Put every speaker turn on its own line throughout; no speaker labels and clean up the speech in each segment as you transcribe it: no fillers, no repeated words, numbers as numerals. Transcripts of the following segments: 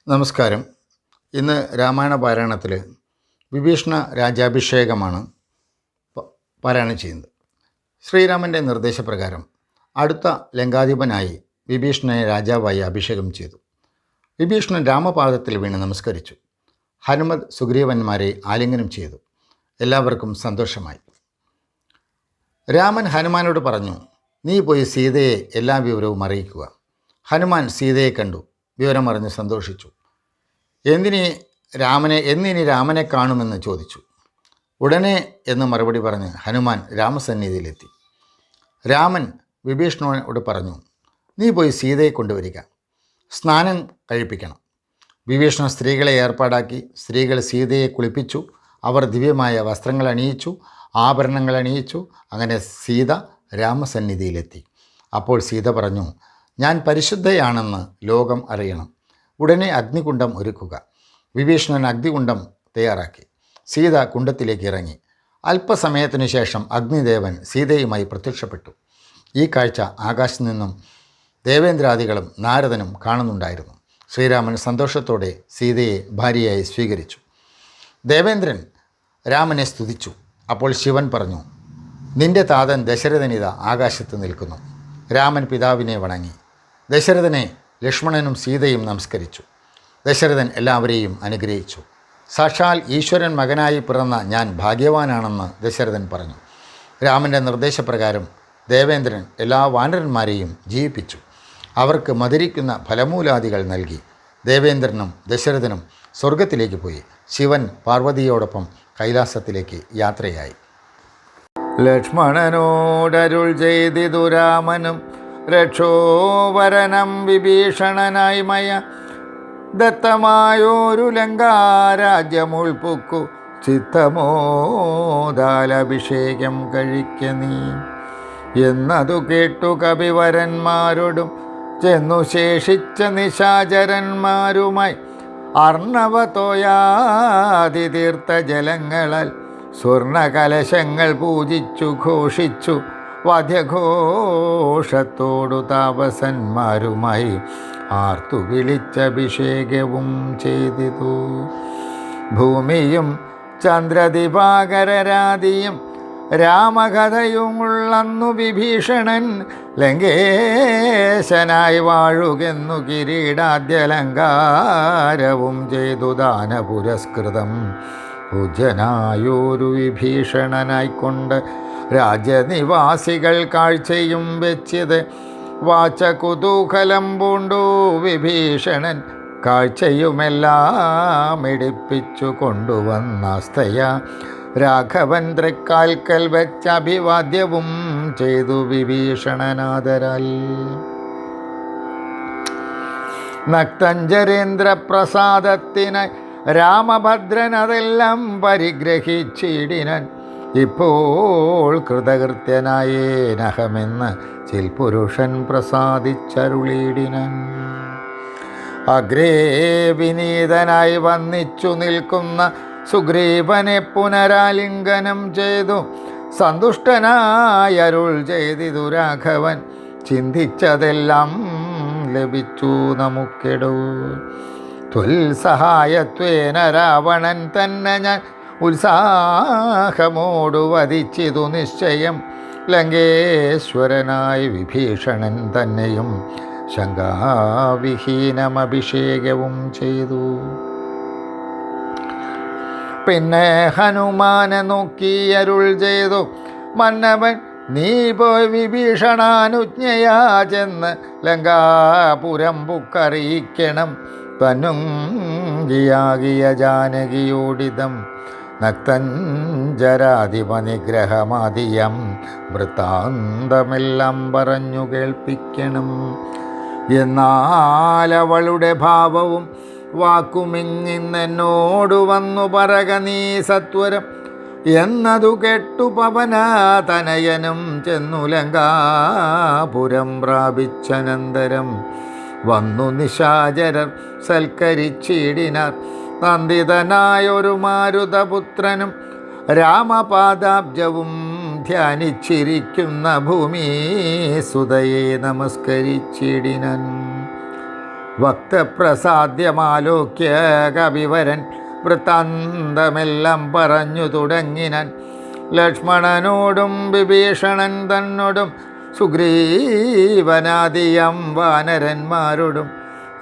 നമസ്കാരം. ഇന്ന് രാമായണ പാരായണത്തിൽ വിഭീഷണ രാജാഭിഷേകമാണ് പാരായണം ചെയ്യുന്നത്. ശ്രീരാമൻ്റെ നിർദ്ദേശപ്രകാരം അടുത്ത ലങ്കാധിപനായി വിഭീഷണനെ രാജാവായി അഭിഷേകം ചെയ്തു. വിഭീഷണൻ രാമപാദത്തിൽ വീണ് നമസ്കരിച്ചു. ഹനുമത് സുഗ്രീവന്മാരെ ആലിംഗനം ചെയ്തു. എല്ലാവർക്കും സന്തോഷമായി. രാമൻ ഹനുമാനോട് പറഞ്ഞു, നീ പോയി സീതയെ എല്ലാ വിവരവും അറിയിക്കുക. ഹനുമാൻ സീതയെ കണ്ടു. വിവരമറിഞ്ഞ് സന്തോഷിച്ചു. എന്നിനി രാമനെ കാണുമെന്ന് ചോദിച്ചു. ഉടനെ എന്ന് മറുപടി പറഞ്ഞ് ഹനുമാൻ രാമസന്നിധിയിലെത്തി. രാമൻ വിഭീഷണനോട് പറഞ്ഞു, നീ പോയി സീതയെ കൊണ്ടുവരിക. സ്നാനം കഴിപ്പിക്കണം. വിഭീഷണൻ സ്ത്രീകളെ ഏർപ്പാടാക്കി. സ്ത്രീകൾ സീതയെ കുളിപ്പിച്ചു. അവർ ദിവ്യമായ വസ്ത്രങ്ങൾ അണിയിച്ചു, ആഭരണങ്ങൾ അണിയിച്ചു. അങ്ങനെ സീത രാമസന്നിധിയിലെത്തി. അപ്പോൾ സീത പറഞ്ഞു, ഞാൻ പരിശുദ്ധയാണെന്ന് ലോകം അറിയണം. ഉടനെ അഗ്നികുണ്ഡം ഒരുക്കുക. വിഭീഷണൻ അഗ്നികുണ്ഡം തയ്യാറാക്കി. സീത കുണ്ഡത്തിലേക്ക് ഇറങ്ങി. അല്പസമയത്തിനു ശേഷം അഗ്നിദേവൻ സീതയുമായി പ്രത്യക്ഷപ്പെട്ടു. ഈ കാഴ്ച ആകാശത്തു നിന്നും ദേവേന്ദ്രാദികളും നാരദനും കാണുന്നുണ്ടായിരുന്നു. ശ്രീരാമൻ സന്തോഷത്തോടെ സീതയെ ഭാര്യയായി സ്വീകരിച്ചു. ദേവേന്ദ്രൻ രാമനെ സ്തുതിച്ചു. അപ്പോൾ ശിവൻ പറഞ്ഞു, നിന്റെ താതൻ ദശരഥനിത ആകാശത്ത് നിൽക്കുന്നു. രാമൻ പിതാവിനെ വണങ്ങി. ദശരഥനെ ലക്ഷ്മണനും സീതയും നമസ്കരിച്ചു. ദശരഥൻ എല്ലാവരെയും അനുഗ്രഹിച്ചു. സാക്ഷാൽ ഈശ്വരൻ മകനായി പിറന്ന ഞാൻ ഭാഗ്യവാനാണെന്ന് ദശരഥൻ പറഞ്ഞു. രാമൻ്റെ നിർദ്ദേശപ്രകാരം ദേവേന്ദ്രൻ എല്ലാ വാനരന്മാരെയും ജീവിപ്പിച്ചു. അവർക്ക് മധുരിക്കുന്ന ഫലമൂലാദികൾ നൽകി. ദേവേന്ദ്രനും ദശരഥനും സ്വർഗത്തിലേക്ക് പോയി. ശിവൻ പാർവതിയോടൊപ്പം കൈലാസത്തിലേക്ക് യാത്രയായി. ലക്ഷ്മണനോടരുൾ ചെയ്തിതു രാമനും, രക്ഷോവരനം വിഭീഷണനായി മയ ദത്തമായോരു ലങ്കാരാജ്യമുൾപ്പുക്കു ചിത്തമോദാലഭിഷേകം കഴിക്ക നീ എന്നതു കേട്ടു കപിവരന്മാരോടും ചെന്നു ശേഷിച്ച നിശാചരന്മാരുമായി അർണവതോയാതിതീർത്ഥ ജലങ്ങളാൽ സ്വർണകലശങ്ങൾ പൂജിച്ചു ഘോഷിച്ചു വാദ്യഘോഷത്തോടു താപസന്മാരുമായി ആർത്തു വിളിച്ചഭിഷേകവും ചെയ്തിതു. ഭൂമിയും ചന്ദ്രദിവാകരരാതിയും രാമകഥയുമുള്ളന്നു വിഭീഷണൻ ലങ്കേശനായി വാഴുകെന്നു കിരീടാദ്യലങ്കാരവും ചെയ്തു ദാനപുരസ്കൃതം പൂജനായൊരു വിഭീഷണനായിക്കൊണ്ട് രാജ്യനിവാസികൾ കാഴ്ചയും വെച്ചത് വാച്ച കുതൂഹലം പൂണ്ടു വിഭീഷണൻ കാഴ്ചയുമെല്ലാം ഇടിപ്പിച്ചു കൊണ്ടുവന്നാസ്തയ രാഘവൻ തൃക്കാൽക്കൽ വെച്ച അഭിവാദ്യവും ചെയ്തു വിഭീഷണനാദരാൽ. നക്തഞ്ചരേന്ദ്രപ്രസാദത്തിന് രാമഭദ്രൻ അതെല്ലാം പരിഗ്രഹിച്ചിടിനൻ. ഇപ്പോൾ കൃതകൃത്യനായേനഹമെന്ന് ചിൽപുരുഷൻ പ്രസാദിച്ചരുളിയിടിനൻ. അഗ്രേ വിനീതനായി വന്നിച്ചു നിൽക്കുന്ന സുഗ്രീവനെ പുനരാലിംഗനം ചെയ്തു സന്തുഷ്ടനായരുൾ ചെയ്തിതു രാഘവൻ. ചിന്തിച്ചതെല്ലാം ലഭിച്ചു നമുക്കെടൂ. തുൽസഹായത്വേന രാവണൻ തന്നെ ഞാൻ ഉത്സാഹമോടു വധിച്ചിതു നിശ്ചയം. ലങ്കേശ്വരനായി വിഭീഷണൻ തന്നെയും ശങ്കാവിഹീനമഭിഷേകവും ചെയ്തു. പിന്നെ ഹനുമാനെ നോക്കി അരുൾ ചെയ്തു, മന്നവൻ നീ പോയി വിഭീഷണാനുജ്ഞയാ ചെന്ന് ലങ്കാപുരം ബുക്കറിയിക്കണം. തന്നുങ്കിയാകിയ ജാനകിയോടിതം നക്തഞ്ചരാധിപനിഗ്രഹമാദിയം വൃത്താന്തമെല്ലാം പറഞ്ഞു കേൾപ്പിക്കണം. എന്നാൽ അവളുടെ ഭാവവും വാക്കുമിങ്ങിന്നെന്നോടു വന്നു പറക നീ സത്വരം എന്നതു കേട്ടു പവനതനയനും ചെന്നു ലങ്കാപുരം പ്രാപിച്ചനന്തരം വന്നു നിശാചരർ സൽക്കരിച്ചിടിനാർ. നന്ദിതനായൊരു മാരുതപുത്രനും രാമപാദാബ്ജവും ധ്യാനിച്ചിരിക്കുന്ന ഭൂമി സുതയെ നമസ്കരിച്ചിടിനൻ. ഭക്തപ്രസാദ്യമാലോക്യ കവിവരൻ വൃത്താന്തമെല്ലാം പറഞ്ഞു തുടങ്ങിനാൻ. ലക്ഷ്മണനോടും വിഭീഷണൻ തന്നോടും സുഗ്രീവനാദിയം വാനരന്മാരോടും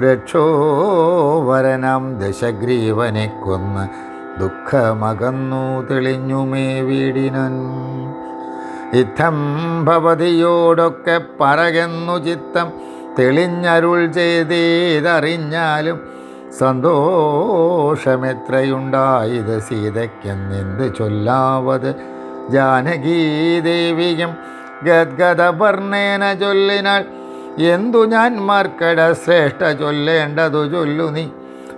രക്ഷോവരനാം ദശഗ്രീവനെ കൊന്ന് ദുഃഖമകന്നു തെളിഞ്ഞുമേ വീടിനൻ. ഇത്തം ഭവതിയോടൊക്കെ പറകെന്നു ചിത്തം തെളിഞ്ഞരുൾ ചെയ്തറിഞ്ഞാലും സന്തോഷമെത്രയുണ്ടായത് സീതയ്ക്കെന്നെന്ത് ചൊല്ലാവത്. ജാനകീദേവിയും ഗദ്ഗദവർണ്ണേന ചൊല്ലിനാൾ, എന്തു ഞാൻ മാർക്കട ശ്രേഷ്ഠ ചൊല്ലേണ്ടതു ചൊല്ലു നീ.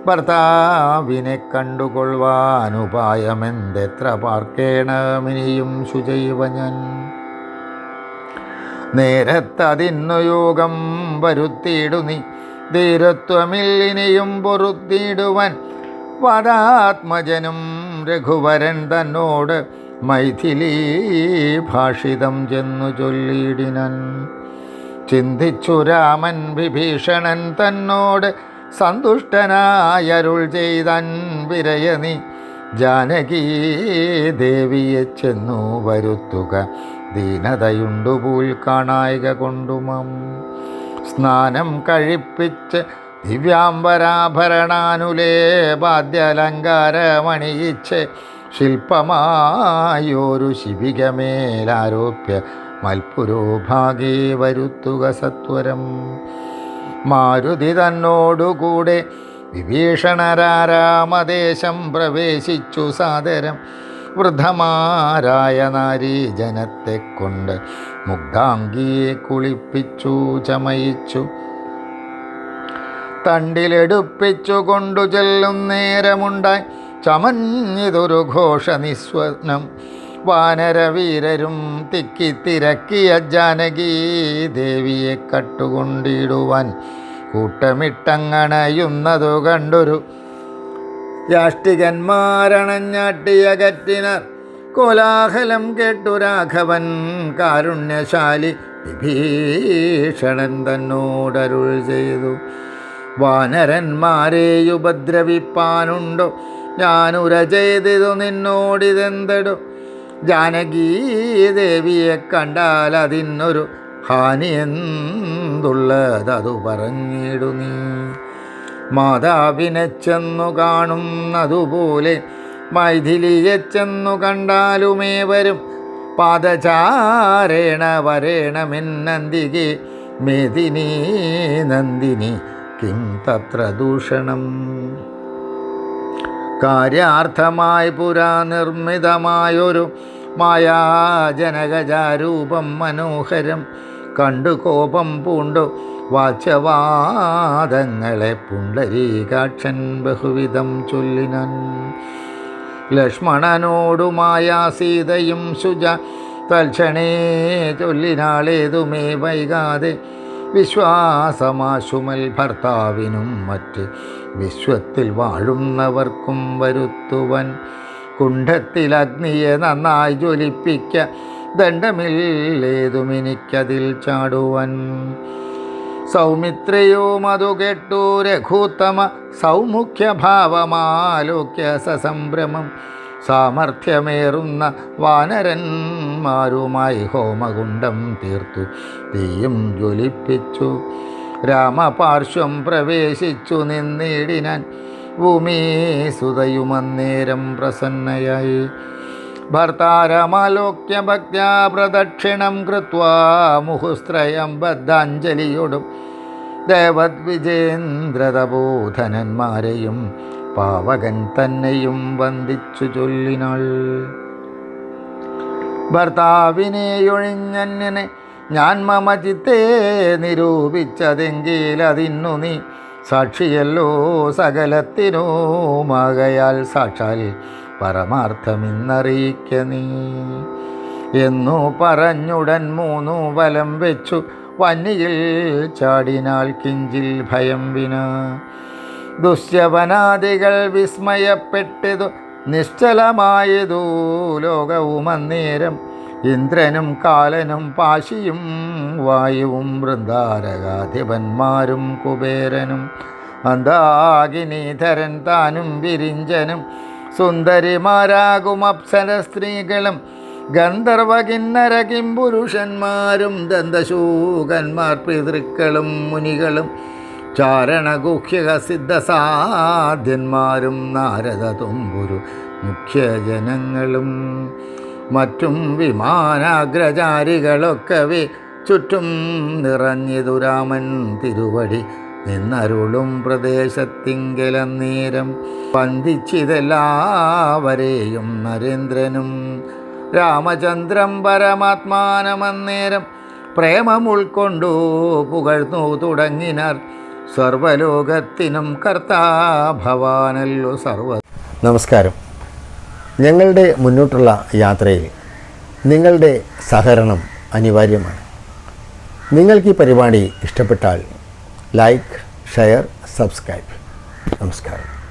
ഭർത്താവിനെ കണ്ടുകൊള്ളുവാനുപായമെന്തെത്ര പാർക്കേണമിനിയും ശുചൈവ ഞാൻ. നേരത്തതിന്നു യോഗം വരുത്തിയിടു നീ, ധീരത്വമില്ലിനിയും പൊറുത്തിയിടുവാൻ. വാദാത്മജനും രഘുവരൻ തന്നോട് മൈഥിലീ ഭാഷിതം ചെന്നു ചൊല്ലിയിടിനൻ. ചിന്തിച്ചു രാമൻ വിഭീഷണൻ തന്നോട് സന്തുഷ്ടനായരുൾ ചെയ്തൻ വിരയനീ. ജാനകീ ദേവിയെ ചെന്നു വരുത്തുക, ദീനതയുണ്ടുപോൽ കാണായിക കൊണ്ടുമം. സ്നാനം കഴിപ്പിച്ച് ദിവ്യാംബരാഭരണാനുലേപാദ്യലങ്കാരമണിയിച്ച് ശില്പമായൊരു ശിബികമേലാരോപ്യ മൽപുരോഭാഗേ വരുത്തുക സത്വരം. മാരുതി തന്നോടുകൂടെ വിഭീഷണരാരാമദേശം പ്രവേശിച്ചു സാദരം. വൃദ്ധമാരായ നാരീജനത്തെ കൊണ്ട് മുഗ്ധാംഗിയെ കുളിപ്പിച്ചു ചമയിച്ചു. തണ്ടിലെടുപ്പിച്ചു കൊണ്ടു ചെല്ലും നേരമുണ്ടായി ചമഞ്ഞിതൊരു ഘോഷനിസ്വനം. വാനരവീരരും തിക്കിത്തിരക്കിയ ജാനകീ ദേവിയെ കട്ടുകൊണ്ടിടുവാൻ കൂട്ടമിട്ടങ്ങണയുന്നതു കണ്ടൊരു യാഷ്ടികന്മാരണഞ്ഞാട്ടിയകറ്റിനാർ. കോലാഹലം കേട്ടു രാഘവൻ കാരുണ്യശാലി വിഭീഷണൻ തന്നോടരുൾ ചെയ്തു, വാനരന്മാരെയുപദ്രവിപ്പാനുണ്ടോ? ഞാനുര ചെയ്തിതു നിന്നോടിതെന്തടു? ജാനകീ ദേവിയെ കണ്ടാൽ അതിനൊരു ഹാനി എന്തുള്ളതതു പറഞ്ഞിടു നീ. മാതാവിനെ ചെന്നു കാണുന്നതുപോലെ മൈഥിലിയെ ചെന്നു കണ്ടാലുമേവരും പാദചാരേണ വരേണമെന്നന്തികെ മേദിനി നന്ദിനി കിം തത്ര ദൂഷണം. കാര്യാർത്ഥമായി പുരാ നിർമ്മിതമായൊരു മായാജനകജാരൂപം മനോഹരം കണ്ടു കോപം പൂണ്ടു വാച്യവാദങ്ങളെ പുണ്ടരീകാക്ഷൻ ബഹുവിധം ചൊല്ലിനൻ. ലക്ഷ്മണനോടുമായ സീതയും ശുച തൽക്ഷണേ ചൊല്ലിനാളേതുമേ വൈകാതെ. വിശ്വാസമാശുമൽ ഭർത്താവിനും മറ്റ് വിശ്വത്തിൽ വാഴുന്നവർക്കും വരുത്തുവൻ. കുണ്ഠത്തിൽ അഗ്നിയെ നന്നായി ജ്വലിപ്പിക്ക, ദണ്ഡമില്ലേതുമെനിക്കതിൽ ചാടുവൻ. സൗമിത്രയോ മതു കേട്ടു രഘൂത്തമ സൗമുഖ്യഭാവമാലോക്യ സസംഭ്രമം. സാമർഥ്യമേറുന്ന വാനരന്മാരുമായി ഹോമകുണ്ഡം തീർത്തു തീയും ജ്വലിപ്പിച്ചു. രാമപാർശ്വം പ്രവേശിച്ചു നിന്നിടിനാൻ. ഭൂമിസുതയുമന്നേരം പ്രസന്നയായി. ഭർത്താരമാലോക്യ ഭക്ത്യാ പ്രദക്ഷിണം കൃത്വാ മുഹുസ്ത്രയം ബദ്ധാഞ്ജലിയോടും ദേവദ്വിജേന്ദ്രതബോധനന്മാരെയും പാവകൻ തന്നെയും വന്ദിച്ചു ചൊല്ലിനാൾ. ഭർത്താവിനെയൊഴിഞ്ഞന്നെ ഞാൻ മമ ചിത്തേ നിരൂപിച്ചതെങ്കിലതിന്നു നീ സാക്ഷിയല്ലോ സകലത്തിനുമാകയാൽ സാക്ഷാൽ പരമാർത്ഥമിന്നറിയിക്ക നീ എന്നു പറഞ്ഞുടൻ മൂന്നു വലം വെച്ചു വന്നിയിൽ ചാടിനാൾ കിഞ്ചിൽ ഭയം വിന. ദുശ്യവനാദികൾ വിസ്മയപ്പെട്ടതു നിശ്ചലമായതു ലോകവുമന്നേരം. ഇന്ദ്രനും കാലനും പാശിയും വായുവും വൃന്ദാരകാധിപന്മാരും കുബേരനും മന്ദാകിനീധരൻ താനും വിരിഞ്ചനും സുന്ദരിമാരാകും അപ്സര സ്ത്രീകളും ഗന്ധർവ കിന്നര കിംപുരുഷന്മാരും ദന്തശൂകന്മാർ പിതൃക്കളും മുനികളും ചാരണഗുഹ്യക സിദ്ധസാധ്യന്മാരും നാരദ തുമ്പുരു മുഖ്യജനങ്ങളും മറ്റും വിമാനാഗ്രചാരികളൊക്കവേ ചുറ്റും നിറഞ്ഞിതു രാമൻ തിരുവടി നിന്നരുളും പ്രദേശത്തിങ്കലന്നേരം വന്ദിച്ചിതെല്ലാവരെയും നരേന്ദ്രനും രാമചന്ദ്രം പരമാത്മാനമന്നേരം പ്രേമം ഉൾക്കൊണ്ടു പുകഴ്ന്നു തുടങ്ങിനാർ സർവലോകത്തിനും കർത്താ ഭവാനല്ലോ സർവ. നമസ്കാരം. ഞങ്ങളുടെ മുന്നോട്ടുള്ള യാത്രയിൽ നിങ്ങളുടെ സഹകരണം അനിവാര്യമാണ്. നിങ്ങൾക്ക് ഈ പരിപാടി ഇഷ്ടപ്പെട്ടാൽ ലൈക്ക്, ഷെയർ, സബ്സ്ക്രൈബ്. നമസ്കാരം.